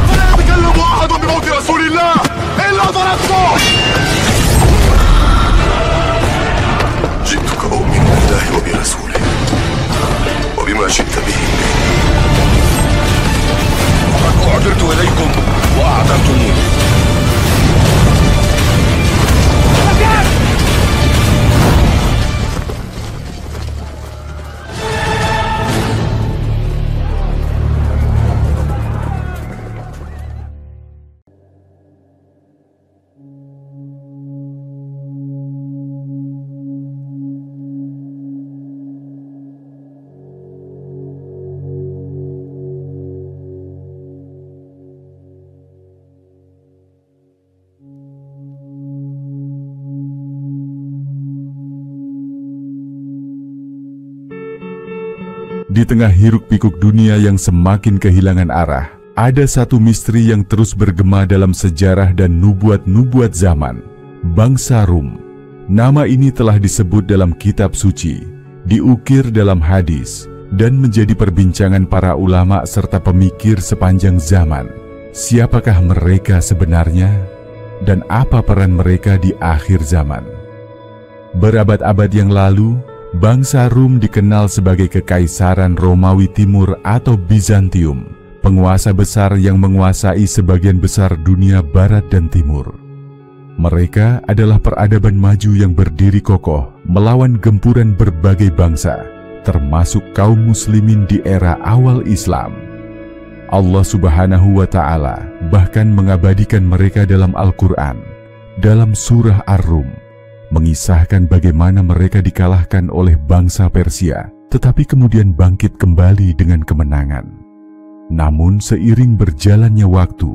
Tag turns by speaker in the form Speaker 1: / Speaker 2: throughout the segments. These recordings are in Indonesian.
Speaker 1: فلا يتكلم أحد بموت رسول الله إلا ضربته. جئتك أؤمن بالله وبرسوله وبما شئت به. وقد أعذرت إليكم وأعذرتموني.
Speaker 2: Di tengah hiruk-pikuk dunia yang semakin kehilangan arah, ada satu misteri yang terus bergema dalam sejarah dan nubuat-nubuat zaman, bangsa Rum. Nama ini telah disebut dalam kitab suci, diukir dalam hadis, dan menjadi perbincangan para ulama serta pemikir sepanjang zaman. Siapakah mereka sebenarnya? Dan apa peran mereka di akhir zaman? Berabad-abad yang lalu, bangsa Rum dikenal sebagai Kekaisaran Romawi Timur atau Bizantium, penguasa besar yang menguasai sebagian besar dunia barat dan timur. Mereka adalah peradaban maju yang berdiri kokoh melawan gempuran berbagai bangsa, termasuk kaum muslimin di era awal Islam. Allah Subhanahu wa Ta'ala bahkan mengabadikan mereka dalam Al-Quran, dalam surah Ar-Rum, mengisahkan bagaimana mereka dikalahkan oleh bangsa Persia, tetapi kemudian bangkit kembali dengan kemenangan. Namun seiring berjalannya waktu,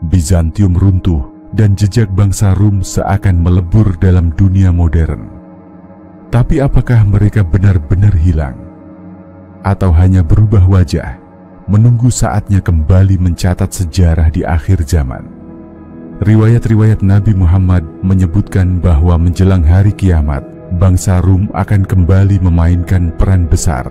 Speaker 2: Bizantium runtuh dan jejak bangsa Rum seakan melebur dalam dunia modern. Tapi apakah mereka benar-benar hilang? Atau hanya berubah wajah, menunggu saatnya kembali mencatat sejarah di akhir zaman? Riwayat-riwayat Nabi Muhammad menyebutkan bahwa menjelang hari kiamat, bangsa Rum akan kembali memainkan peran besar.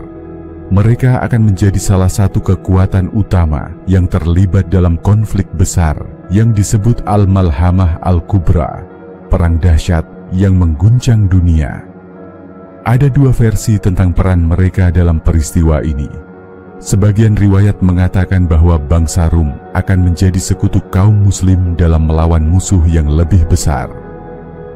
Speaker 2: Mereka akan menjadi salah satu kekuatan utama yang terlibat dalam konflik besar yang disebut Al-Malhamah Al-Kubra, perang dahsyat yang mengguncang dunia. Ada dua versi tentang peran mereka dalam peristiwa ini. Sebagian riwayat mengatakan bahwa bangsa Rum akan menjadi sekutu kaum muslim dalam melawan musuh yang lebih besar.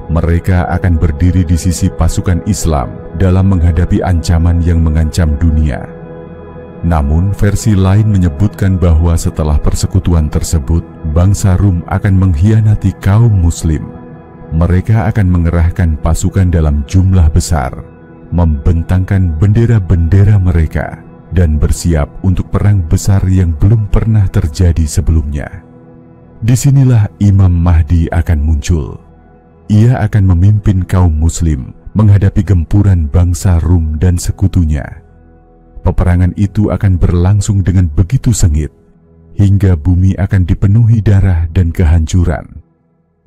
Speaker 2: Mereka akan berdiri di sisi pasukan Islam dalam menghadapi ancaman yang mengancam dunia. Namun versi lain menyebutkan bahwa setelah persekutuan tersebut, bangsa Rum akan mengkhianati kaum muslim. Mereka akan mengerahkan pasukan dalam jumlah besar, membentangkan bendera-bendera mereka, dan bersiap untuk perang besar yang belum pernah terjadi sebelumnya. Disinilah Imam Mahdi akan muncul. Ia akan memimpin kaum muslim menghadapi gempuran bangsa Rum dan sekutunya. Peperangan itu akan berlangsung dengan begitu sengit, hingga bumi akan dipenuhi darah dan kehancuran.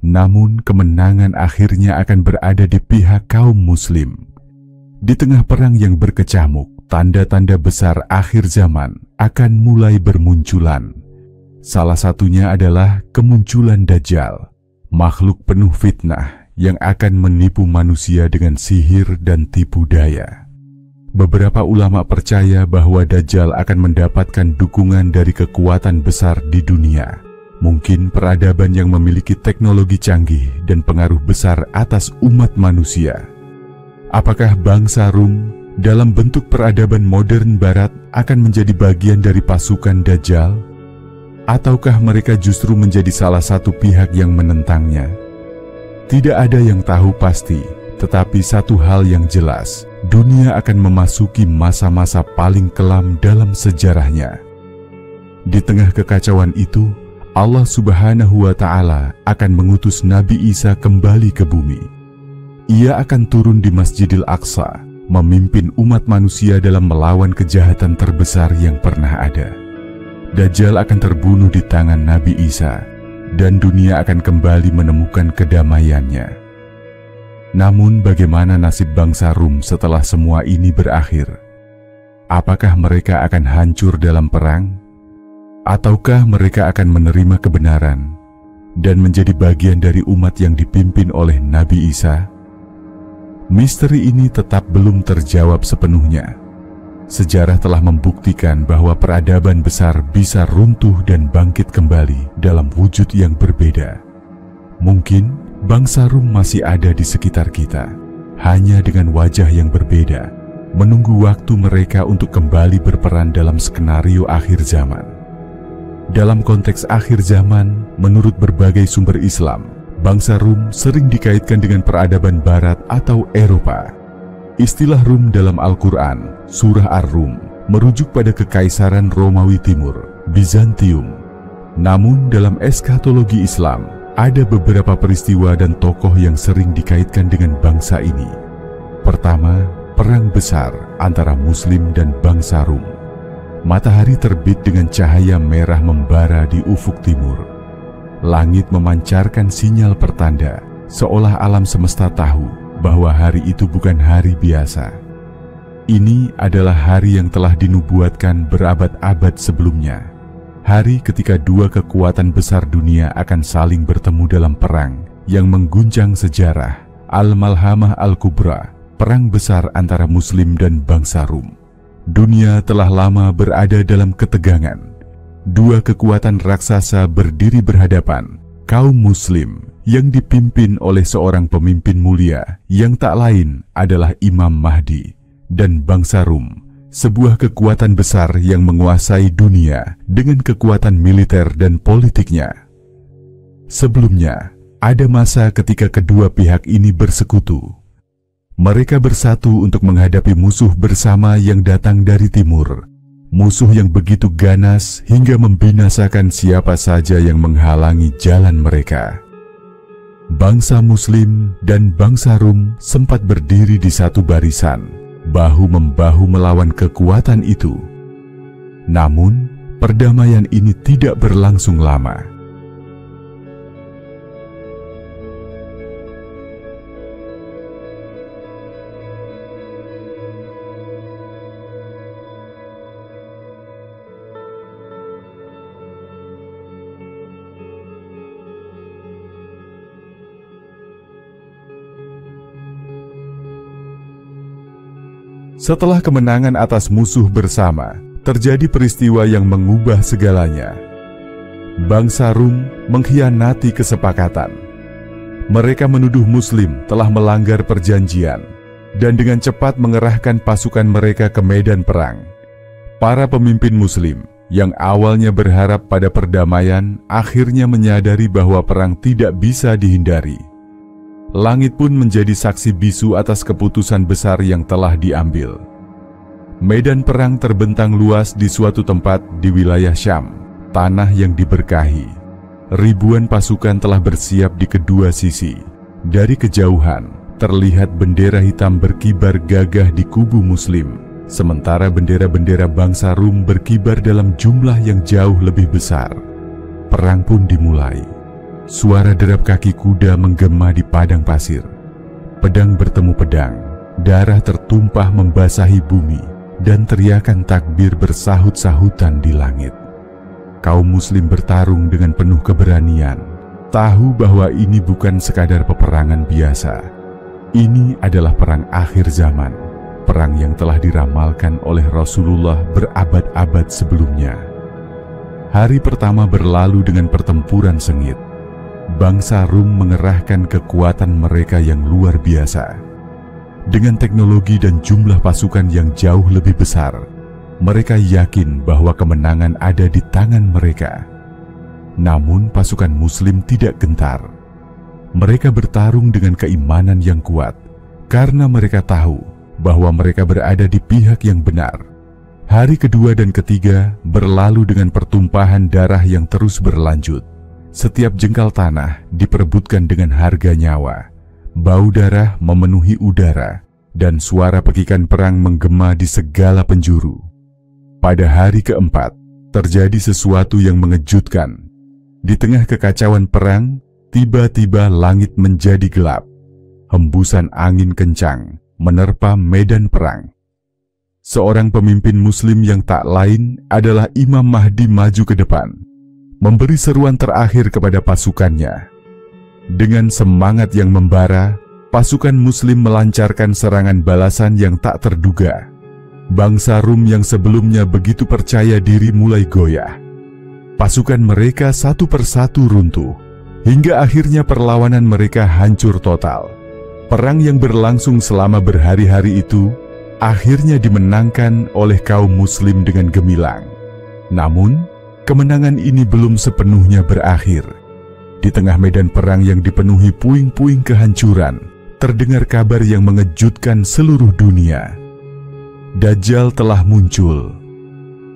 Speaker 2: Namun kemenangan akhirnya akan berada di pihak kaum muslim. Di tengah perang yang berkecamuk, tanda-tanda besar akhir zaman akan mulai bermunculan. Salah satunya adalah kemunculan Dajjal, makhluk penuh fitnah yang akan menipu manusia dengan sihir dan tipu daya. Beberapa ulama percaya bahwa Dajjal akan mendapatkan dukungan dari kekuatan besar di dunia, mungkin peradaban yang memiliki teknologi canggih dan pengaruh besar atas umat manusia. Apakah bangsa Rum dalam bentuk peradaban modern barat akan menjadi bagian dari pasukan Dajjal? Ataukah mereka justru menjadi salah satu pihak yang menentangnya? Tidak ada yang tahu pasti, tetapi satu hal yang jelas, dunia akan memasuki masa-masa paling kelam dalam sejarahnya. Di tengah kekacauan itu, Allah Subhanahu wa Ta'ala akan mengutus Nabi Isa kembali ke bumi. Ia akan turun di Masjidil Aqsa, memimpin umat manusia dalam melawan kejahatan terbesar yang pernah ada. Dajjal akan terbunuh di tangan Nabi Isa, dan dunia akan kembali menemukan kedamaiannya. Namun bagaimana nasib bangsa Rum setelah semua ini berakhir? apakah mereka akan hancur dalam perang? Ataukah mereka akan menerima kebenaran dan menjadi bagian dari umat yang dipimpin oleh Nabi Isa? Misteri ini tetap belum terjawab sepenuhnya. Sejarah telah membuktikan bahwa peradaban besar bisa runtuh dan bangkit kembali dalam wujud yang berbeda. Mungkin bangsa Rum masih ada di sekitar kita, hanya dengan wajah yang berbeda, menunggu waktu mereka untuk kembali berperan dalam skenario akhir zaman. Dalam konteks akhir zaman, menurut berbagai sumber Islam, bangsa Rum sering dikaitkan dengan peradaban Barat atau Eropa. Istilah Rum dalam Al-Quran, Surah Ar-Rum, merujuk pada Kekaisaran Romawi Timur, Bizantium. Namun dalam eskatologi Islam, ada beberapa peristiwa dan tokoh yang sering dikaitkan dengan bangsa ini. Pertama, perang besar antara Muslim dan bangsa Rum. Matahari terbit dengan cahaya merah membara di ufuk timur. Langit memancarkan sinyal pertanda, seolah alam semesta tahu bahwa hari itu bukan hari biasa. Ini adalah hari yang telah dinubuatkan berabad-abad sebelumnya. Hari ketika dua kekuatan besar dunia akan saling bertemu dalam perang yang mengguncang sejarah, Al-Malhamah Al-Kubra, perang besar antara Muslim dan bangsa Rum. Dunia telah lama berada dalam ketegangan. Dua kekuatan raksasa berdiri berhadapan, kaum Muslim yang dipimpin oleh seorang pemimpin mulia yang tak lain adalah Imam Mahdi, dan bangsa Rum, sebuah kekuatan besar yang menguasai dunia dengan kekuatan militer dan politiknya. Sebelumnya, ada masa ketika kedua pihak ini bersekutu. Mereka bersatu untuk menghadapi musuh bersama yang datang dari timur, musuh yang begitu ganas hingga membinasakan siapa saja yang menghalangi jalan mereka. Bangsa Muslim dan bangsa Rum sempat berdiri di satu barisan, bahu-membahu melawan kekuatan itu. Namun, perdamaian ini tidak berlangsung lama. Setelah kemenangan atas musuh bersama, terjadi peristiwa yang mengubah segalanya. Bangsa Rum mengkhianati kesepakatan. Mereka menuduh Muslim telah melanggar perjanjian dan dengan cepat mengerahkan pasukan mereka ke medan perang. Para pemimpin Muslim yang awalnya berharap pada perdamaian akhirnya menyadari bahwa perang tidak bisa dihindari. Langit pun menjadi saksi bisu atas keputusan besar yang telah diambil. Medan perang terbentang luas di suatu tempat di wilayah Syam, tanah yang diberkahi. Ribuan pasukan telah bersiap di kedua sisi. Dari kejauhan, terlihat bendera hitam berkibar gagah di kubu Muslim, sementara bendera-bendera bangsa Rum berkibar dalam jumlah yang jauh lebih besar. Perang pun dimulai. Suara derap kaki kuda menggema di padang pasir. Pedang bertemu pedang, darah tertumpah membasahi bumi, dan teriakan takbir bersahut-sahutan di langit. Kaum Muslim bertarung dengan penuh keberanian, tahu bahwa ini bukan sekadar peperangan biasa. Ini adalah perang akhir zaman, perang yang telah diramalkan oleh Rasulullah berabad-abad sebelumnya. Hari pertama berlalu dengan pertempuran sengit. Bangsa Rum mengerahkan kekuatan mereka yang luar biasa. Dengan teknologi dan jumlah pasukan yang jauh lebih besar, mereka yakin bahwa kemenangan ada di tangan mereka. Namun pasukan Muslim tidak gentar. Mereka bertarung dengan keimanan yang kuat, karena mereka tahu bahwa mereka berada di pihak yang benar. Hari kedua dan ketiga berlalu dengan pertumpahan darah yang terus berlanjut. Setiap jengkal tanah diperebutkan dengan harga nyawa. Bau darah memenuhi udara, dan suara pekikan perang menggema di segala penjuru. Pada hari keempat, terjadi sesuatu yang mengejutkan. Di tengah kekacauan perang, tiba-tiba langit menjadi gelap. Hembusan angin kencang menerpa medan perang. seorang pemimpin Muslim yang tak lain adalah Imam Mahdi maju ke depan, memberi seruan terakhir kepada pasukannya. Dengan semangat yang membara, pasukan Muslim melancarkan serangan balasan yang tak terduga. Bangsa Rum yang sebelumnya begitu percaya diri mulai goyah. Pasukan mereka satu persatu runtuh, hingga akhirnya perlawanan mereka hancur total. Perang yang berlangsung selama berhari-hari itu akhirnya dimenangkan oleh kaum Muslim dengan gemilang. Namun, kemenangan ini belum sepenuhnya berakhir. Di tengah medan perang yang dipenuhi puing-puing kehancuran, terdengar kabar yang mengejutkan seluruh dunia. Dajjal telah muncul.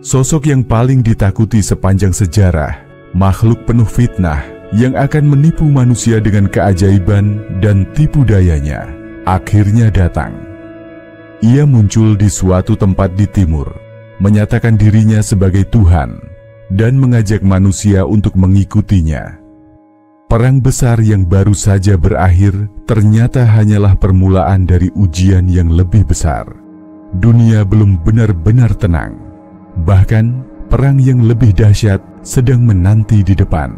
Speaker 2: Sosok yang paling ditakuti sepanjang sejarah, makhluk penuh fitnah yang akan menipu manusia dengan keajaiban dan tipu dayanya, akhirnya datang. Ia muncul di suatu tempat di timur, menyatakan dirinya sebagai Tuhan, dan mengajak manusia untuk mengikutinya. Perang besar yang baru saja berakhir ternyata hanyalah permulaan dari ujian yang lebih besar. Dunia belum benar-benar tenang. Bahkan, perang yang lebih dahsyat sedang menanti di depan.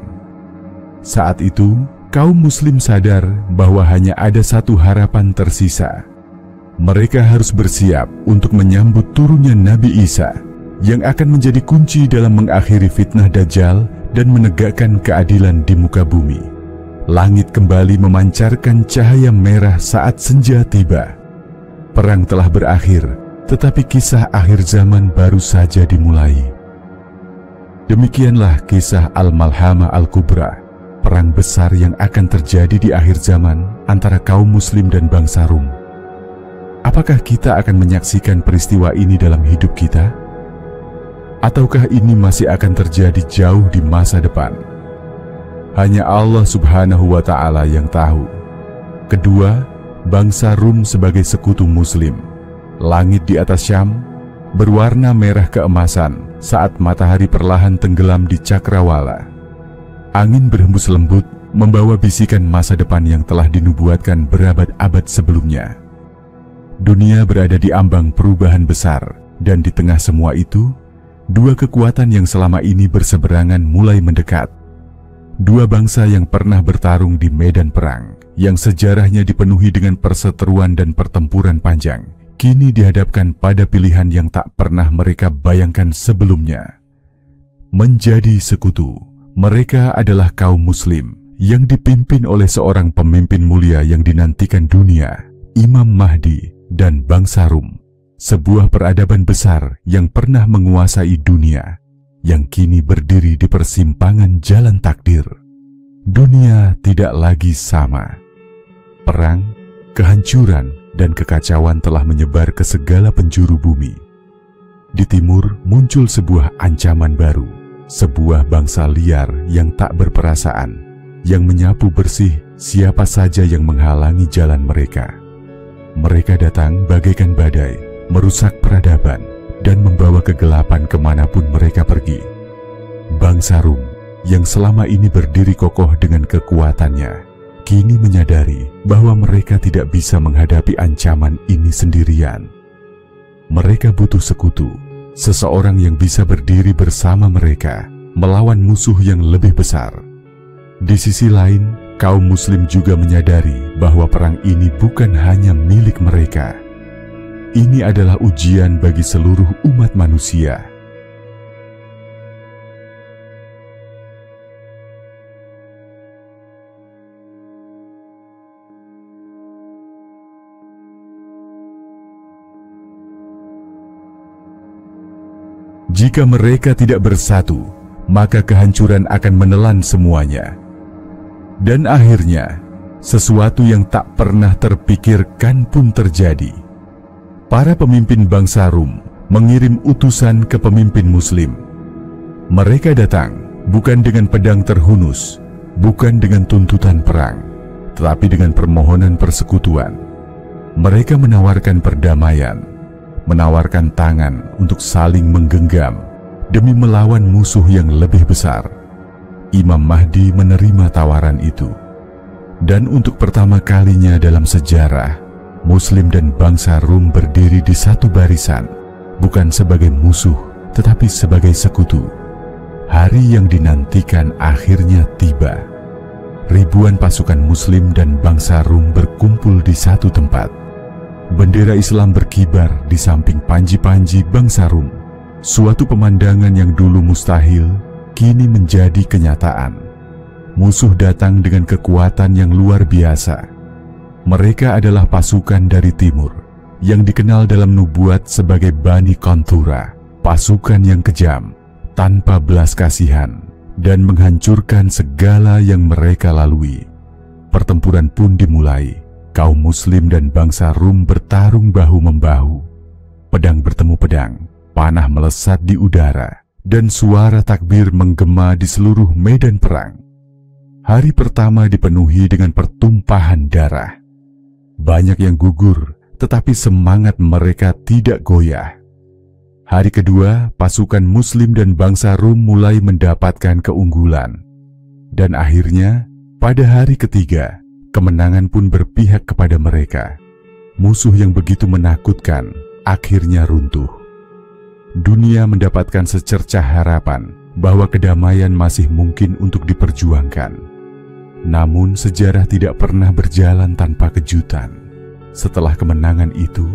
Speaker 2: Saat itu, kaum Muslim sadar bahwa hanya ada satu harapan tersisa. Mereka harus bersiap untuk menyambut turunnya Nabi Isa yang akan menjadi kunci dalam mengakhiri fitnah Dajjal dan menegakkan keadilan di muka bumi. Langit kembali memancarkan cahaya merah saat senja tiba. Perang telah berakhir, tetapi kisah akhir zaman baru saja dimulai. Demikianlah kisah Al-Malhamah Al-Kubra, perang besar yang akan terjadi di akhir zaman antara kaum Muslim dan bangsa Rum. Apakah kita akan menyaksikan peristiwa ini dalam hidup kita? Ataukah ini masih akan terjadi jauh di masa depan? Hanya Allah Subhanahu wa Ta'ala yang tahu. Kedua, bangsa Rum sebagai sekutu Muslim. Langit di atas Syam berwarna merah keemasan saat matahari perlahan tenggelam di cakrawala. Angin berhembus lembut membawa bisikan masa depan yang telah dinubuatkan berabad-abad sebelumnya. Dunia berada di ambang perubahan besar, dan di tengah semua itu, dua kekuatan yang selama ini berseberangan mulai mendekat. Dua bangsa yang pernah bertarung di medan perang, yang sejarahnya dipenuhi dengan perseteruan dan pertempuran panjang, kini dihadapkan pada pilihan yang tak pernah mereka bayangkan sebelumnya. Menjadi sekutu, mereka adalah kaum Muslim yang dipimpin oleh seorang pemimpin mulia yang dinantikan dunia, Imam Mahdi, dan bangsa Rum, sebuah peradaban besar yang pernah menguasai dunia, yang kini berdiri di persimpangan jalan takdir. Dunia tidak lagi sama. Perang, kehancuran, dan kekacauan telah menyebar ke segala penjuru bumi. Di timur muncul sebuah ancaman baru, sebuah bangsa liar yang tak berperasaan, yang menyapu bersih siapa saja yang menghalangi jalan mereka. Mereka datang bagaikan badai, merusak peradaban, dan membawa kegelapan kemanapun mereka pergi. Bangsa Rum, yang selama ini berdiri kokoh dengan kekuatannya, kini menyadari bahwa mereka tidak bisa menghadapi ancaman ini sendirian. Mereka butuh sekutu, seseorang yang bisa berdiri bersama mereka, melawan musuh yang lebih besar. Di sisi lain, kaum Muslim juga menyadari bahwa perang ini bukan hanya milik mereka. Ini adalah ujian bagi seluruh umat manusia. Jika mereka tidak bersatu, maka kehancuran akan menelan semuanya. Dan akhirnya, sesuatu yang tak pernah terpikirkan pun terjadi. Para pemimpin bangsa Rum mengirim utusan ke pemimpin Muslim. Mereka datang bukan dengan pedang terhunus, bukan dengan tuntutan perang, tetapi dengan permohonan persekutuan. Mereka menawarkan perdamaian, menawarkan tangan untuk saling menggenggam demi melawan musuh yang lebih besar. Imam Mahdi menerima tawaran itu. Dan untuk pertama kalinya dalam sejarah, Muslim dan bangsa Rum berdiri di satu barisan, bukan sebagai musuh, tetapi sebagai sekutu. Hari yang dinantikan akhirnya tiba. Ribuan pasukan Muslim dan bangsa Rum berkumpul di satu tempat. Bendera Islam berkibar di samping panji-panji bangsa Rum. Suatu pemandangan yang dulu mustahil, kini menjadi kenyataan. Musuh datang dengan kekuatan yang luar biasa. Mereka adalah pasukan dari timur, yang dikenal dalam nubuat sebagai Bani Qanthura, pasukan yang kejam, tanpa belas kasihan, dan menghancurkan segala yang mereka lalui. Pertempuran pun dimulai. Kaum Muslim dan bangsa Rum bertarung bahu-membahu. Pedang bertemu pedang, panah melesat di udara, dan suara takbir menggema di seluruh medan perang. Hari pertama dipenuhi dengan pertumpahan darah. Banyak yang gugur, tetapi semangat mereka tidak goyah. Hari kedua, pasukan Muslim dan bangsa Rum mulai mendapatkan keunggulan. Dan akhirnya, pada hari ketiga, kemenangan pun berpihak kepada mereka. Musuh yang begitu menakutkan akhirnya runtuh. Dunia mendapatkan secercah harapan bahwa kedamaian masih mungkin untuk diperjuangkan. Namun sejarah tidak pernah berjalan tanpa kejutan. Setelah kemenangan itu,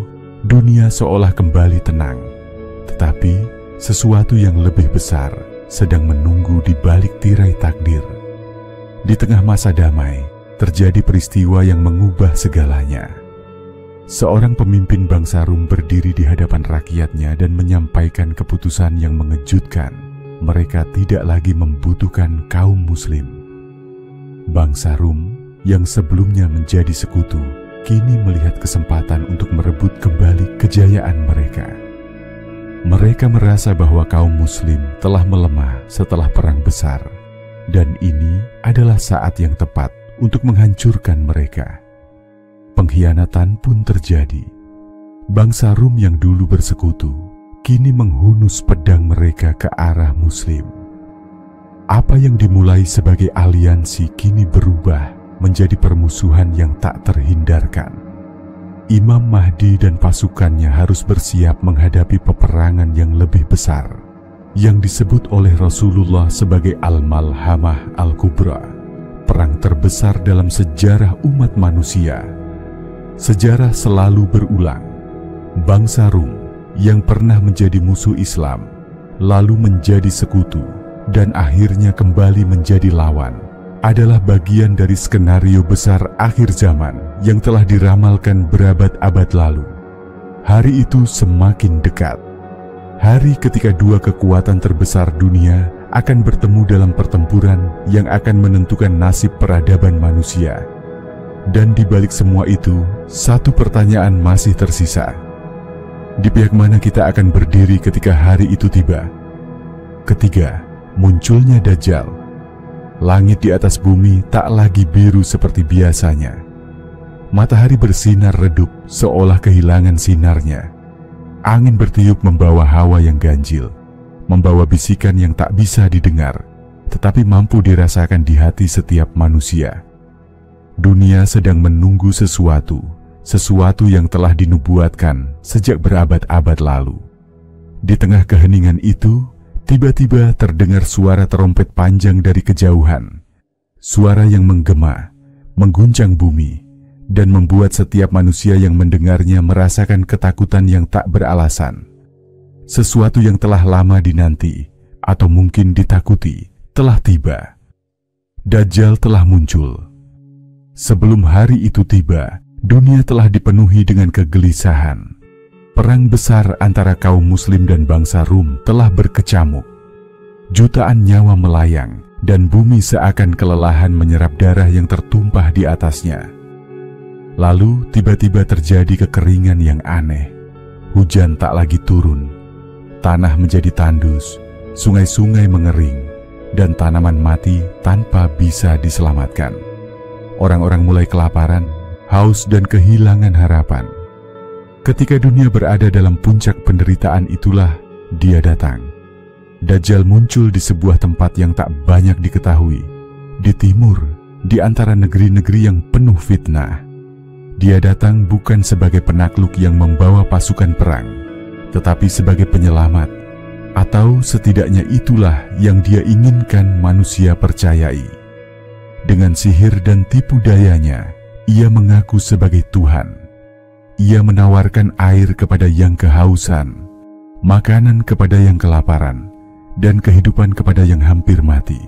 Speaker 2: dunia seolah kembali tenang. Tetapi sesuatu yang lebih besar sedang menunggu di balik tirai takdir. Di tengah masa damai, terjadi peristiwa yang mengubah segalanya. Seorang pemimpin bangsa Rum berdiri di hadapan rakyatnya dan menyampaikan keputusan yang mengejutkan. Mereka tidak lagi membutuhkan kaum Muslim. Bangsa Rum yang sebelumnya menjadi sekutu, kini melihat kesempatan untuk merebut kembali kejayaan mereka. Mereka merasa bahwa kaum Muslim telah melemah setelah perang besar, dan ini adalah saat yang tepat untuk menghancurkan mereka. Pengkhianatan pun terjadi. Bangsa Rum yang dulu bersekutu, kini menghunus pedang mereka ke arah Muslim. Apa yang dimulai sebagai aliansi kini berubah menjadi permusuhan yang tak terhindarkan. Imam Mahdi dan pasukannya harus bersiap menghadapi peperangan yang lebih besar, yang disebut oleh Rasulullah sebagai Al-Malhamah Al-Kubra, perang terbesar dalam sejarah umat manusia. Sejarah selalu berulang. Bangsa Rum yang pernah menjadi musuh Islam, lalu menjadi sekutu, dan akhirnya kembali menjadi lawan, adalah bagian dari skenario besar akhir zaman yang telah diramalkan berabad-abad lalu. Hari itu semakin dekat. Hari ketika dua kekuatan terbesar dunia akan bertemu dalam pertempuran yang akan menentukan nasib peradaban manusia. Dan di balik semua itu, satu pertanyaan masih tersisa. Di pihak mana kita akan berdiri ketika hari itu tiba? Ketiga, munculnya Dajjal. Langit di atas bumi tak lagi biru seperti biasanya. Matahari bersinar redup seolah kehilangan sinarnya. Angin bertiup membawa hawa yang ganjil, membawa bisikan yang tak bisa didengar, tetapi mampu dirasakan di hati setiap manusia. Dunia sedang menunggu sesuatu yang telah dinubuatkan sejak berabad-abad lalu. Di tengah keheningan itu, tiba-tiba terdengar suara terompet panjang dari kejauhan. Suara yang menggema, mengguncang bumi, dan membuat setiap manusia yang mendengarnya merasakan ketakutan yang tak beralasan. Sesuatu yang telah lama dinanti, atau mungkin ditakuti, telah tiba. Dajjal telah muncul. Sebelum hari itu tiba, dunia telah dipenuhi dengan kegelisahan. Perang besar antara kaum Muslim dan bangsa Rum telah berkecamuk. Jutaan nyawa melayang dan bumi seakan kelelahan menyerap darah yang tertumpah di atasnya. Lalu tiba-tiba terjadi kekeringan yang aneh. Hujan tak lagi turun, tanah menjadi tandus, sungai-sungai mengering, dan tanaman mati tanpa bisa diselamatkan. Orang-orang mulai kelaparan, haus, dan kehilangan harapan. Ketika dunia berada dalam puncak penderitaan itulah dia datang. Dajjal muncul di sebuah tempat yang tak banyak diketahui, di timur, di antara negeri-negeri yang penuh fitnah. Dia datang bukan sebagai penakluk yang membawa pasukan perang, tetapi sebagai penyelamat, atau setidaknya itulah yang Dia inginkan manusia percayai. Dengan sihir dan tipu dayanya, Ia mengaku sebagai Tuhan. Ia menawarkan air kepada yang kehausan, makanan kepada yang kelaparan, dan kehidupan kepada yang hampir mati.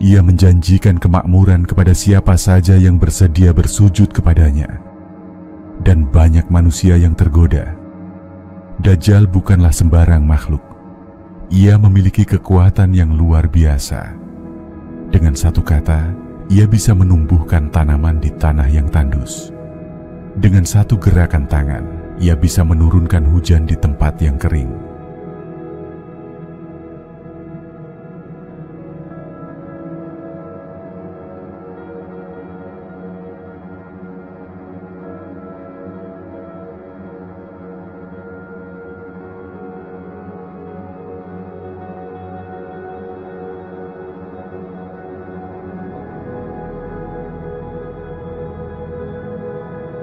Speaker 2: Ia menjanjikan kemakmuran kepada siapa saja yang bersedia bersujud kepadanya. Dan banyak manusia yang tergoda. Dajjal bukanlah sembarang makhluk. Ia memiliki kekuatan yang luar biasa. Dengan satu kata, ia bisa menumbuhkan tanaman di tanah yang tandus. Dengan satu gerakan tangan, ia bisa menurunkan hujan di tempat yang kering.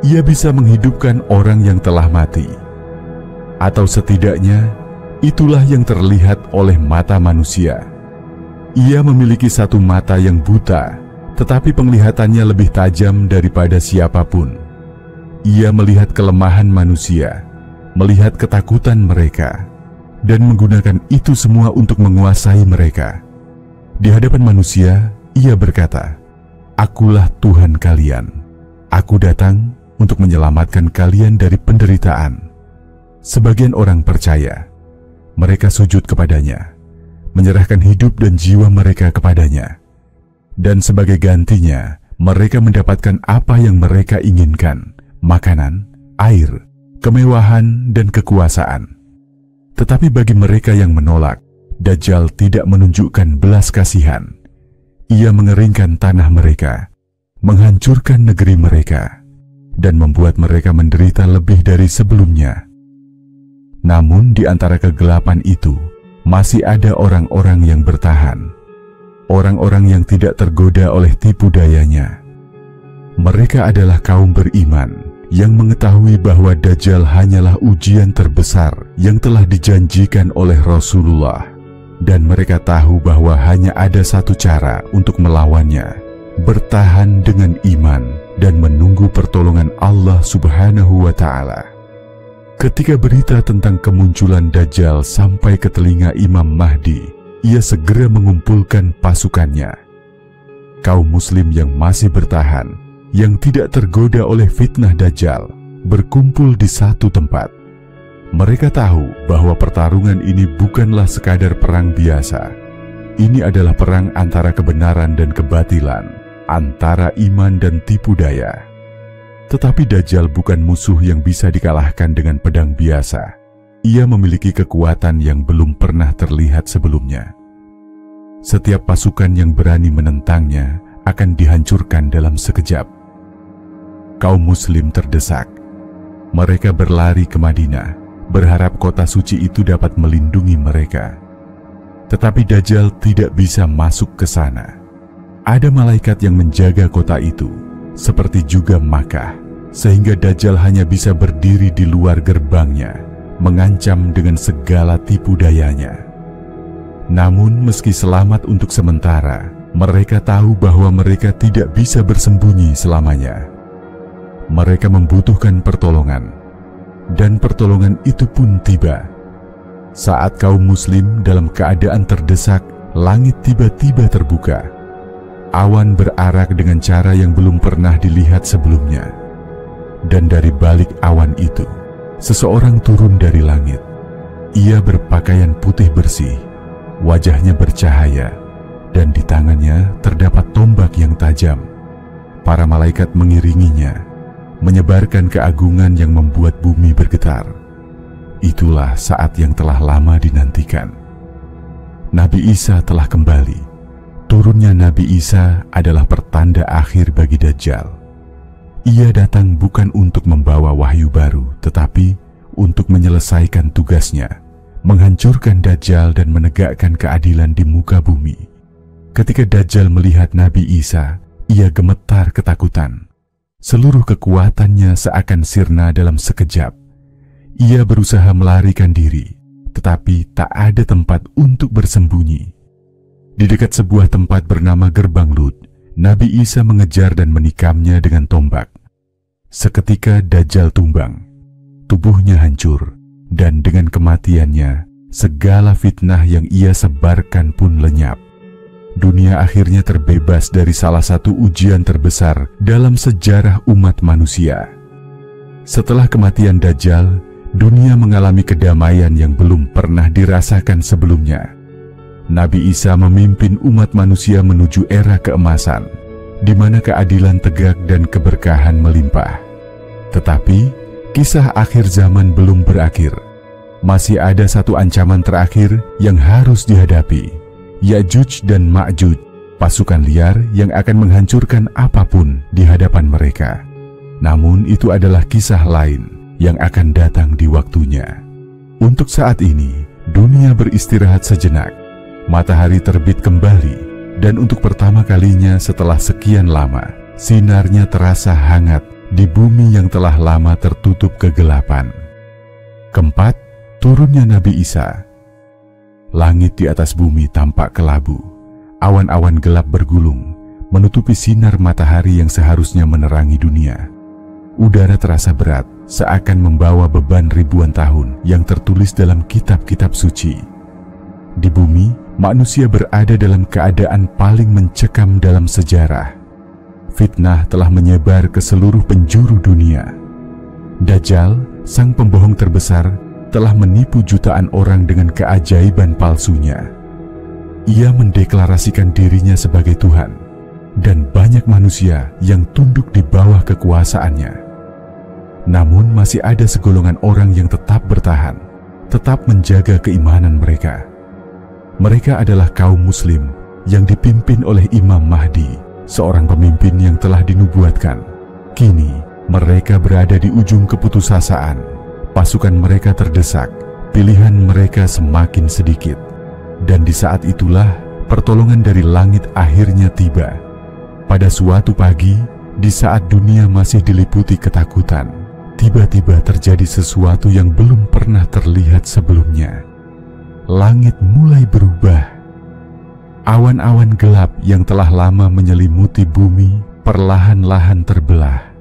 Speaker 2: Ia bisa menghidupkan orang yang telah mati, atau setidaknya itulah yang terlihat oleh mata manusia. Ia memiliki satu mata yang buta, tetapi penglihatannya lebih tajam daripada siapapun. Ia melihat kelemahan manusia, melihat ketakutan mereka, dan menggunakan itu semua untuk menguasai mereka. Di hadapan manusia, ia berkata, "Akulah Tuhan kalian. Aku datang untuk menyelamatkan kalian dari penderitaan." Sebagian orang percaya. Mereka sujud kepadanya, menyerahkan hidup dan jiwa mereka kepadanya. Dan sebagai gantinya, mereka mendapatkan apa yang mereka inginkan, makanan, air, kemewahan, dan kekuasaan. Tetapi bagi mereka yang menolak, Dajjal tidak menunjukkan belas kasihan. Ia mengeringkan tanah mereka, menghancurkan negeri mereka, dan membuat mereka menderita lebih dari sebelumnya. Namun di antara kegelapan itu, masih ada orang-orang yang bertahan. Orang-orang yang tidak tergoda oleh tipu dayanya. Mereka adalah kaum beriman yang mengetahui bahwa Dajjal hanyalah ujian terbesar yang telah dijanjikan oleh Rasulullah. Dan mereka tahu bahwa hanya ada satu cara untuk melawannya, bertahan dengan iman dan menunggu pertolongan Allah Subhanahu wa Ta'ala. Ketika berita tentang kemunculan Dajjal sampai ke telinga Imam Mahdi, ia segera mengumpulkan pasukannya. Kaum Muslim yang masih bertahan, yang tidak tergoda oleh fitnah Dajjal, berkumpul di satu tempat. Mereka tahu bahwa pertarungan ini bukanlah sekadar perang biasa. Ini adalah perang antara kebenaran dan kebatilan, antara iman dan tipu daya. Tetapi Dajjal bukan musuh yang bisa dikalahkan dengan pedang biasa. Ia memiliki kekuatan yang belum pernah terlihat sebelumnya. Setiap pasukan yang berani menentangnya akan dihancurkan dalam sekejap. Kaum Muslim terdesak. Mereka berlari ke Madinah, berharap kota suci itu dapat melindungi mereka. Tetapi Dajjal tidak bisa masuk ke sana. Ada malaikat yang menjaga kota itu, seperti juga Makkah, sehingga Dajjal hanya bisa berdiri di luar gerbangnya, mengancam dengan segala tipu dayanya. Namun meski selamat untuk sementara, mereka tahu bahwa mereka tidak bisa bersembunyi selamanya. Mereka membutuhkan pertolongan, dan pertolongan itu pun tiba. Saat kaum Muslim dalam keadaan terdesak, langit tiba-tiba terbuka. Awan berarak dengan cara yang belum pernah dilihat sebelumnya. Dan dari balik awan itu, seseorang turun dari langit. Ia berpakaian putih bersih, wajahnya bercahaya, dan di tangannya terdapat tombak yang tajam. Para malaikat mengiringinya, menyebarkan keagungan yang membuat bumi bergetar. Itulah saat yang telah lama dinantikan. Nabi Isa telah kembali. Turunnya Nabi Isa adalah pertanda akhir bagi Dajjal. Ia datang bukan untuk membawa wahyu baru, tetapi untuk menyelesaikan tugasnya, menghancurkan Dajjal dan menegakkan keadilan di muka bumi. Ketika Dajjal melihat Nabi Isa, ia gemetar ketakutan. Seluruh kekuatannya seakan sirna dalam sekejap. Ia berusaha melarikan diri, tetapi tak ada tempat untuk bersembunyi. Di dekat sebuah tempat bernama Gerbang Lut, Nabi Isa mengejar dan menikamnya dengan tombak. Seketika Dajjal tumbang, tubuhnya hancur, dan dengan kematiannya, segala fitnah yang ia sebarkan pun lenyap. Dunia akhirnya terbebas dari salah satu ujian terbesar dalam sejarah umat manusia. Setelah kematian Dajjal, dunia mengalami kedamaian yang belum pernah dirasakan sebelumnya. Nabi Isa memimpin umat manusia menuju era keemasan, di mana keadilan tegak dan keberkahan melimpah. Tetapi, kisah akhir zaman belum berakhir. Masih ada satu ancaman terakhir yang harus dihadapi, Ya'juj dan Ma'juj, pasukan liar yang akan menghancurkan apapun di hadapan mereka. Namun itu adalah kisah lain yang akan datang di waktunya. Untuk saat ini, dunia beristirahat sejenak. Matahari terbit kembali, dan untuk pertama kalinya setelah sekian lama, sinarnya terasa hangat di bumi yang telah lama tertutup kegelapan. Keempat, turunnya Nabi Isa. Langit di atas bumi tampak kelabu. Awan-awan gelap bergulung, menutupi sinar matahari yang seharusnya menerangi dunia. Udara terasa berat, seakan membawa beban ribuan tahun yang tertulis dalam kitab-kitab suci. Di bumi, manusia berada dalam keadaan paling mencekam dalam sejarah. Fitnah telah menyebar ke seluruh penjuru dunia. Dajjal, sang pembohong terbesar, telah menipu jutaan orang dengan keajaiban palsunya. Ia mendeklarasikan dirinya sebagai Tuhan, dan banyak manusia yang tunduk di bawah kekuasaannya. Namun masih ada segolongan orang yang tetap bertahan, tetap menjaga keimanan mereka. Mereka adalah kaum muslim yang dipimpin oleh Imam Mahdi, seorang pemimpin yang telah dinubuatkan. Kini, mereka berada di ujung keputusasaan. Pasukan mereka terdesak, pilihan mereka semakin sedikit. Dan di saat itulah, pertolongan dari langit akhirnya tiba. Pada suatu pagi, di saat dunia masih diliputi ketakutan, tiba-tiba terjadi sesuatu yang belum pernah terlihat sebelumnya. Langit mulai berubah. Awan-awan gelap yang telah lama menyelimuti bumi perlahan-lahan terbelah.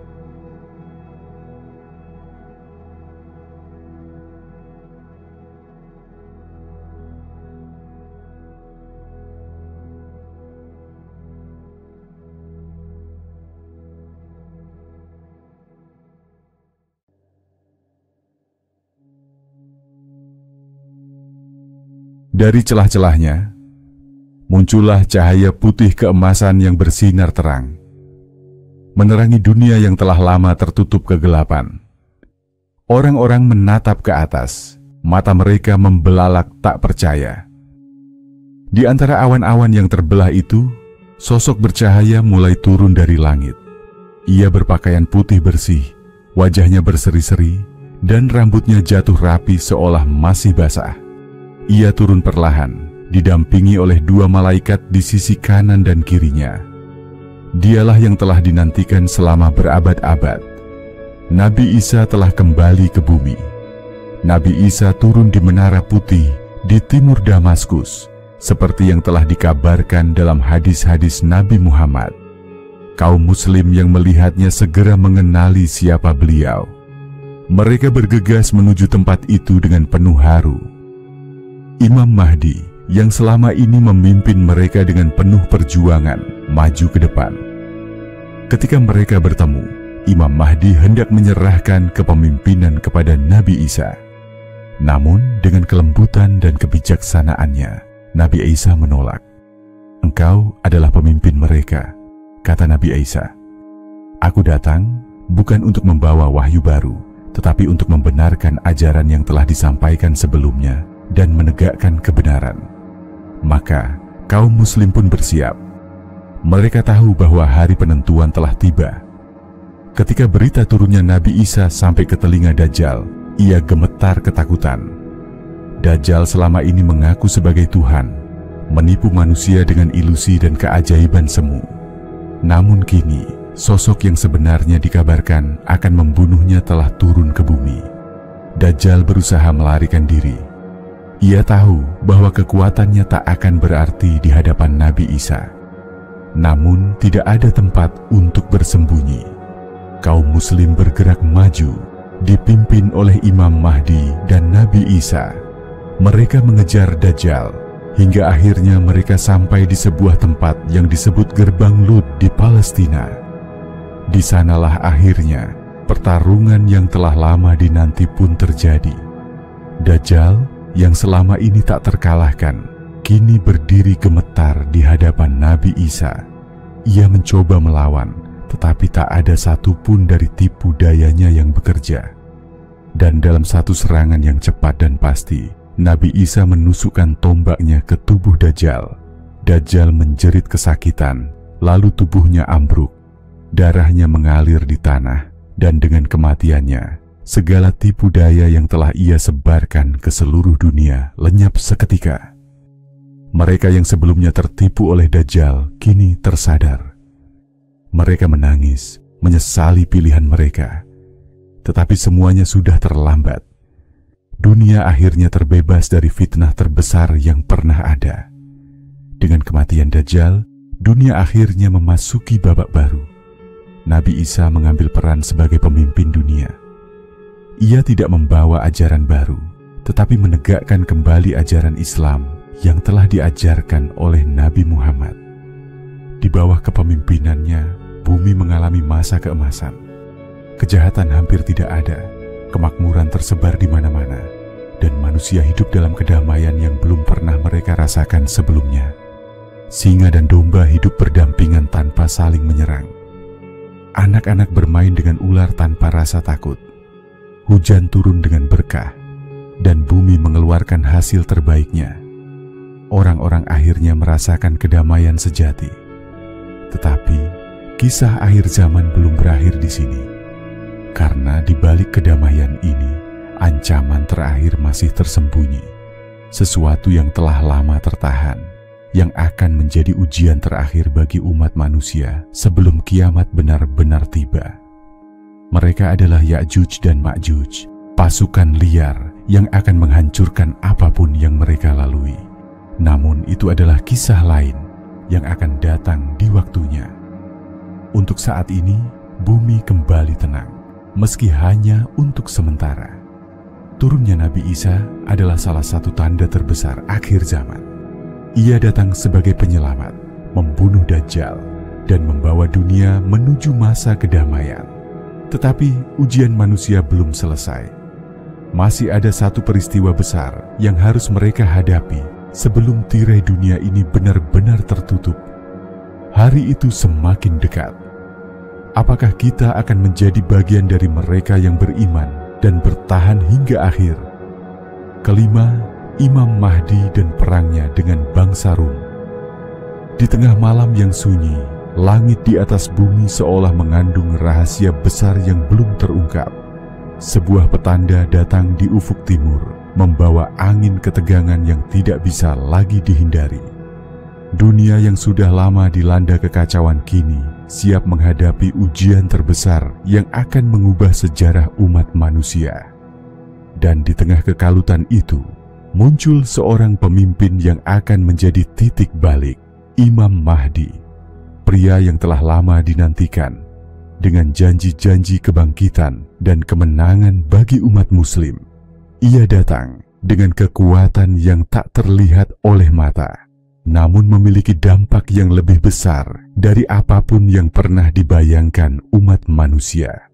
Speaker 2: Dari celah-celahnya, muncullah cahaya putih keemasan yang bersinar terang, menerangi dunia yang telah lama tertutup kegelapan. Orang-orang menatap ke atas, mata mereka membelalak tak percaya. Di antara awan-awan yang terbelah itu, sosok bercahaya mulai turun dari langit. Ia berpakaian putih bersih, wajahnya berseri-seri, dan rambutnya jatuh rapi seolah masih basah. Ia turun perlahan, didampingi oleh dua malaikat di sisi kanan dan kirinya. Dialah yang telah dinantikan selama berabad-abad. Nabi Isa telah kembali ke bumi. Nabi Isa turun di Menara Putih di timur Damaskus, seperti yang telah dikabarkan dalam hadis-hadis Nabi Muhammad. Kaum muslim yang melihatnya segera mengenali siapa beliau. Mereka bergegas menuju tempat itu dengan penuh haru. Imam Mahdi yang selama ini memimpin mereka dengan penuh perjuangan maju ke depan. Ketika mereka bertemu, Imam Mahdi hendak menyerahkan kepemimpinan kepada Nabi Isa. Namun dengan kelembutan dan kebijaksanaannya, Nabi Isa menolak. "Engkau adalah pemimpin mereka," kata Nabi Isa. "Aku datang bukan untuk membawa wahyu baru, tetapi untuk membenarkan ajaran yang telah disampaikan sebelumnya dan menegakkan kebenaran." Maka kaum muslim pun bersiap. Mereka tahu bahwa hari penentuan telah tiba. Ketika berita turunnya Nabi Isa sampai ke telinga Dajjal, ia gemetar ketakutan. Dajjal selama ini mengaku sebagai Tuhan, menipu manusia dengan ilusi dan keajaiban semu. Namun kini, sosok yang sebenarnya dikabarkan akan membunuhnya telah turun ke bumi. Dajjal berusaha melarikan diri. Ia tahu bahwa kekuatannya tak akan berarti di hadapan Nabi Isa. Namun tidak ada tempat untuk bersembunyi. Kaum muslim bergerak maju, dipimpin oleh Imam Mahdi dan Nabi Isa. Mereka mengejar Dajjal, hingga akhirnya mereka sampai di sebuah tempat yang disebut Gerbang Lut di Palestina. Di sanalah akhirnya pertarungan yang telah lama dinanti pun terjadi. Dajjal yang selama ini tak terkalahkan, kini berdiri gemetar di hadapan Nabi Isa. Ia mencoba melawan, tetapi tak ada satupun dari tipu dayanya yang bekerja. Dan dalam satu serangan yang cepat dan pasti, Nabi Isa menusukkan tombaknya ke tubuh Dajjal. Dajjal menjerit kesakitan, lalu tubuhnya ambruk. Darahnya mengalir di tanah, dan dengan kematiannya, segala tipu daya yang telah ia sebarkan ke seluruh dunia lenyap seketika. Mereka yang sebelumnya tertipu oleh Dajjal kini tersadar. Mereka menangis, menyesali pilihan mereka. Tetapi semuanya sudah terlambat. Dunia akhirnya terbebas dari fitnah terbesar yang pernah ada. Dengan kematian Dajjal, dunia akhirnya memasuki babak baru. Nabi Isa mengambil peran sebagai pemimpin dunia. Ia tidak membawa ajaran baru, tetapi menegakkan kembali ajaran Islam yang telah diajarkan oleh Nabi Muhammad. Di bawah kepemimpinannya, bumi mengalami masa keemasan. Kejahatan hampir tidak ada, kemakmuran tersebar di mana-mana, dan manusia hidup dalam kedamaian yang belum pernah mereka rasakan sebelumnya. Singa dan domba hidup berdampingan tanpa saling menyerang. Anak-anak bermain dengan ular tanpa rasa takut. Hujan turun dengan berkah, dan bumi mengeluarkan hasil terbaiknya. Orang-orang akhirnya merasakan kedamaian sejati. Tetapi, kisah akhir zaman belum berakhir di sini. Karena di balik kedamaian ini, ancaman terakhir masih tersembunyi. Sesuatu yang telah lama tertahan, yang akan menjadi ujian terakhir bagi umat manusia sebelum kiamat benar-benar tiba. Mereka adalah Ya'juj dan Ma'juj, pasukan liar yang akan menghancurkan apapun yang mereka lalui. Namun itu adalah kisah lain yang akan datang di waktunya. Untuk saat ini, bumi kembali tenang, meski hanya untuk sementara. Turunnya Nabi Isa adalah salah satu tanda terbesar akhir zaman. Ia datang sebagai penyelamat, membunuh Dajjal, dan membawa dunia menuju masa kedamaian. Tetapi ujian manusia belum selesai. Masih ada satu peristiwa besar yang harus mereka hadapi sebelum tirai dunia ini benar-benar tertutup. Hari itu semakin dekat. Apakah kita akan menjadi bagian dari mereka yang beriman dan bertahan hingga akhir? Kelima, Imam Mahdi dan perangnya dengan bangsa Rum. Di tengah malam yang sunyi, langit di atas bumi seolah mengandung rahasia besar yang belum terungkap. Sebuah petanda datang di ufuk timur, membawa angin ketegangan yang tidak bisa lagi dihindari. Dunia yang sudah lama dilanda kekacauan kini siap menghadapi ujian terbesar yang akan mengubah sejarah umat manusia. Dan di tengah kekalutan itu, muncul seorang pemimpin yang akan menjadi titik balik, Imam Mahdi, pria yang telah lama dinantikan, dengan janji-janji kebangkitan dan kemenangan bagi umat muslim. Ia datang dengan kekuatan yang tak terlihat oleh mata, namun memiliki dampak yang lebih besar dari apapun yang pernah dibayangkan umat manusia.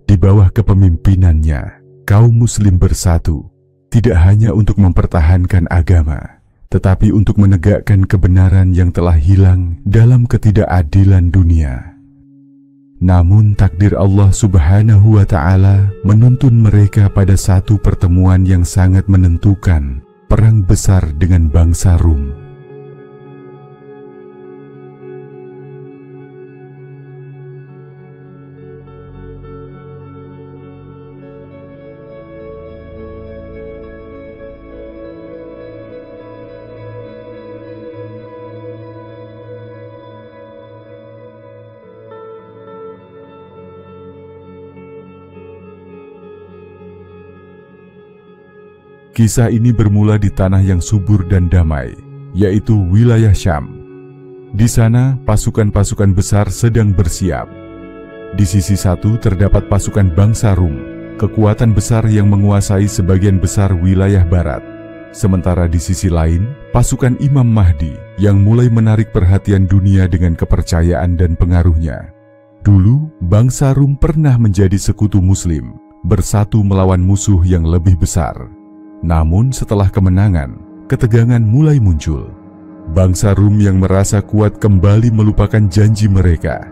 Speaker 2: Di bawah kepemimpinannya, kaum muslim bersatu, tidak hanya untuk mempertahankan agama, tetapi untuk menegakkan kebenaran yang telah hilang dalam ketidakadilan dunia. Namun takdir Allah Subhanahu wa Ta'ala menuntun mereka pada satu pertemuan yang sangat menentukan, perang besar dengan bangsa Rum. Kisah ini bermula di tanah yang subur dan damai, yaitu wilayah Syam. Di sana, pasukan-pasukan besar sedang bersiap. Di sisi satu terdapat pasukan bangsa Rum, kekuatan besar yang menguasai sebagian besar wilayah barat. Sementara di sisi lain, pasukan Imam Mahdi yang mulai menarik perhatian dunia dengan kepercayaan dan pengaruhnya. Dulu, bangsa Rum pernah menjadi sekutu Muslim, bersatu melawan musuh yang lebih besar. Namun setelah kemenangan, ketegangan mulai muncul. Bangsa Rum yang merasa kuat kembali melupakan janji mereka,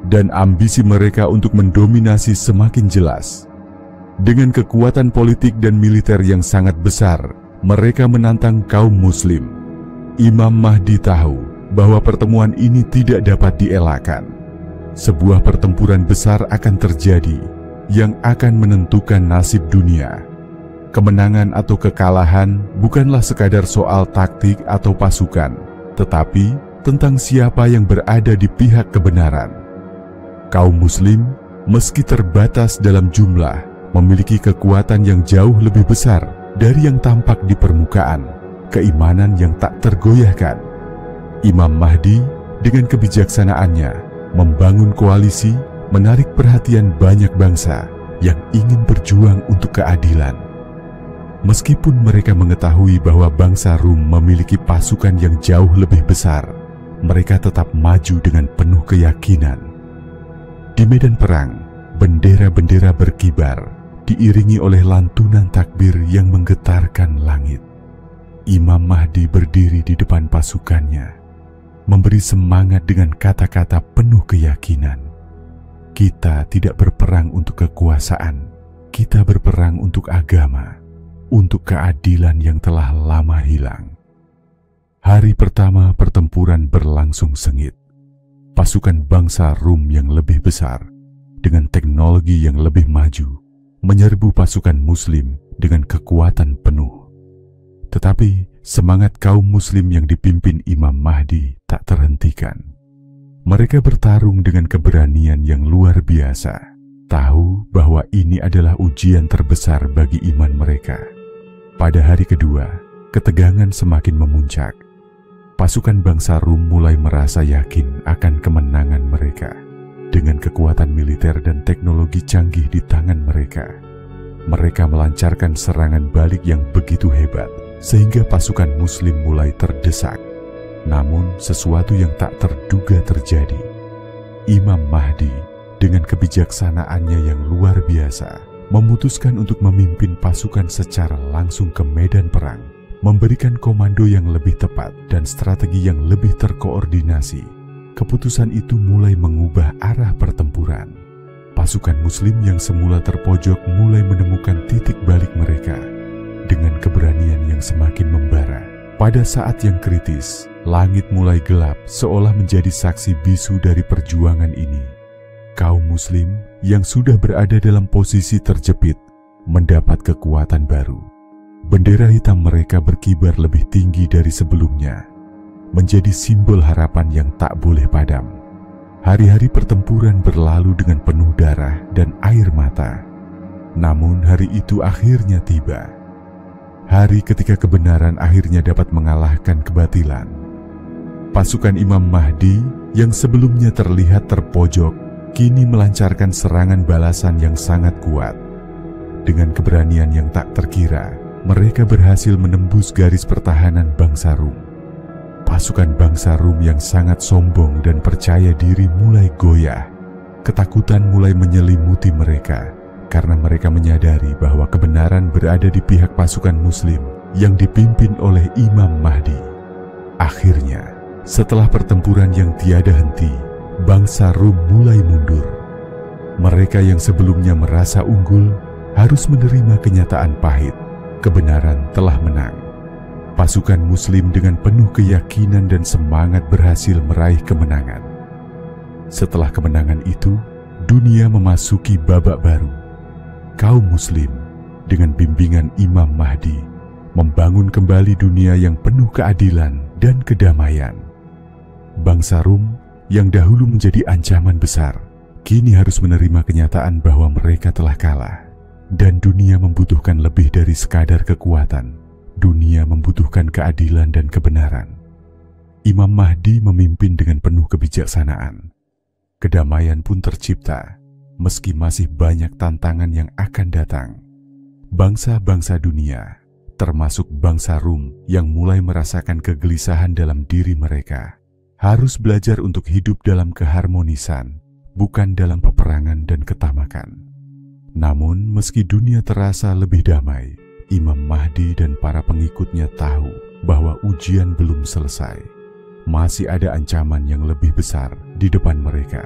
Speaker 2: dan ambisi mereka untuk mendominasi semakin jelas. Dengan kekuatan politik dan militer yang sangat besar, mereka menantang kaum Muslim. Imam Mahdi tahu bahwa pertemuan ini tidak dapat dielakkan. Sebuah pertempuran besar akan terjadi yang akan menentukan nasib dunia. Kemenangan atau kekalahan bukanlah sekadar soal taktik atau pasukan, tetapi tentang siapa yang berada di pihak kebenaran. Kaum Muslim, meski terbatas dalam jumlah, memiliki kekuatan yang jauh lebih besar dari yang tampak di permukaan, keimanan yang tak tergoyahkan. Imam Mahdi dengan kebijaksanaannya membangun koalisi, menarik perhatian banyak bangsa yang ingin berjuang untuk keadilan. Meskipun mereka mengetahui bahwa bangsa Rum memiliki pasukan yang jauh lebih besar, mereka tetap maju dengan penuh keyakinan. Di medan perang, bendera-bendera berkibar, diiringi oleh lantunan takbir yang menggetarkan langit. Imam Mahdi berdiri di depan pasukannya, memberi semangat dengan kata-kata penuh keyakinan. Kita tidak berperang untuk kekuasaan, kita berperang untuk agama, untuk keadilan yang telah lama hilang. Hari pertama pertempuran berlangsung sengit. Pasukan bangsa Rum yang lebih besar, dengan teknologi yang lebih maju, menyerbu pasukan Muslim dengan kekuatan penuh. Tetapi semangat kaum Muslim yang dipimpin Imam Mahdi tak terhentikan. Mereka bertarung dengan keberanian yang luar biasa, tahu bahwa ini adalah ujian terbesar bagi iman mereka. Pada hari kedua, ketegangan semakin memuncak. Pasukan bangsa Rum mulai merasa yakin akan kemenangan mereka. Dengan kekuatan militer dan teknologi canggih di tangan mereka, mereka melancarkan serangan balik yang begitu hebat, sehingga pasukan Muslim mulai terdesak. Namun, sesuatu yang tak terduga terjadi. Imam Mahdi, dengan kebijaksanaannya yang luar biasa, memutuskan untuk memimpin pasukan secara langsung ke medan perang, memberikan komando yang lebih tepat dan strategi yang lebih terkoordinasi. Keputusan itu mulai mengubah arah pertempuran. Pasukan Muslim yang semula terpojok mulai menemukan titik balik mereka dengan keberanian yang semakin membara. Pada saat yang kritis, langit mulai gelap seolah menjadi saksi bisu dari perjuangan ini. Kaum Muslim yang sudah berada dalam posisi terjepit mendapat kekuatan baru. Bendera hitam mereka berkibar lebih tinggi dari sebelumnya, menjadi simbol harapan yang tak boleh padam. Hari-hari pertempuran berlalu dengan penuh darah dan air mata. Namun hari itu akhirnya tiba. Hari ketika kebenaran akhirnya dapat mengalahkan kebatilan. Pasukan Imam Mahdi yang sebelumnya terlihat terpojok, kini melancarkan serangan balasan yang sangat kuat. Dengan keberanian yang tak terkira, mereka berhasil menembus garis pertahanan bangsa Rum. Pasukan bangsa Rum yang sangat sombong dan percaya diri mulai goyah. Ketakutan mulai menyelimuti mereka karena mereka menyadari bahwa kebenaran berada di pihak pasukan Muslim yang dipimpin oleh Imam Mahdi. Akhirnya, setelah pertempuran yang tiada henti, bangsa Rum mulai mundur. Mereka yang sebelumnya merasa unggul harus menerima kenyataan pahit. Kebenaran telah menang. Pasukan Muslim dengan penuh keyakinan dan semangat berhasil meraih kemenangan. Setelah kemenangan itu, dunia memasuki babak baru. Kaum Muslim dengan bimbingan Imam Mahdi membangun kembali dunia yang penuh keadilan dan kedamaian. Bangsa Rum yang dahulu menjadi ancaman besar, kini harus menerima kenyataan bahwa mereka telah kalah. Dan dunia membutuhkan lebih dari sekadar kekuatan. Dunia membutuhkan keadilan dan kebenaran. Imam Mahdi memimpin dengan penuh kebijaksanaan. Kedamaian pun tercipta, meski masih banyak tantangan yang akan datang. Bangsa-bangsa dunia, termasuk bangsa Rum yang mulai merasakan kegelisahan dalam diri mereka, harus belajar untuk hidup dalam keharmonisan, bukan dalam peperangan dan ketamakan. Namun, meski dunia terasa lebih damai, Imam Mahdi dan para pengikutnya tahu bahwa ujian belum selesai. Masih ada ancaman yang lebih besar di depan mereka.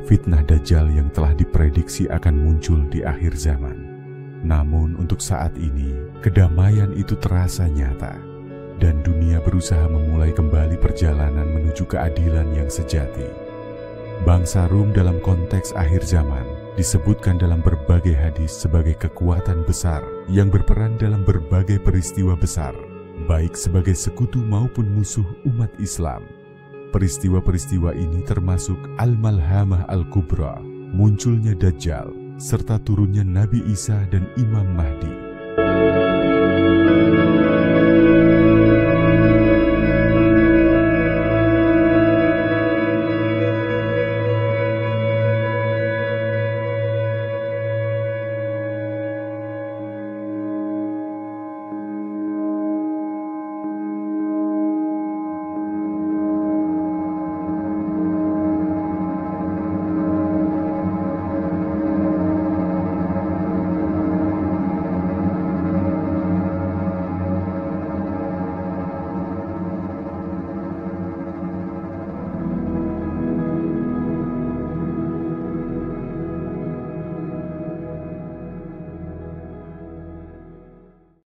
Speaker 2: Fitnah Dajjal yang telah diprediksi akan muncul di akhir zaman. Namun untuk saat ini, kedamaian itu terasa nyata. Dan dunia berusaha memulai kembali perjalanan menuju keadilan yang sejati. Bangsa Rum dalam konteks akhir zaman disebutkan dalam berbagai hadis sebagai kekuatan besar yang berperan dalam berbagai peristiwa besar, baik sebagai sekutu maupun musuh umat Islam. Peristiwa-peristiwa ini termasuk Al-Malhamah Al-Kubra, munculnya Dajjal, serta turunnya Nabi Isa dan Imam Mahdi.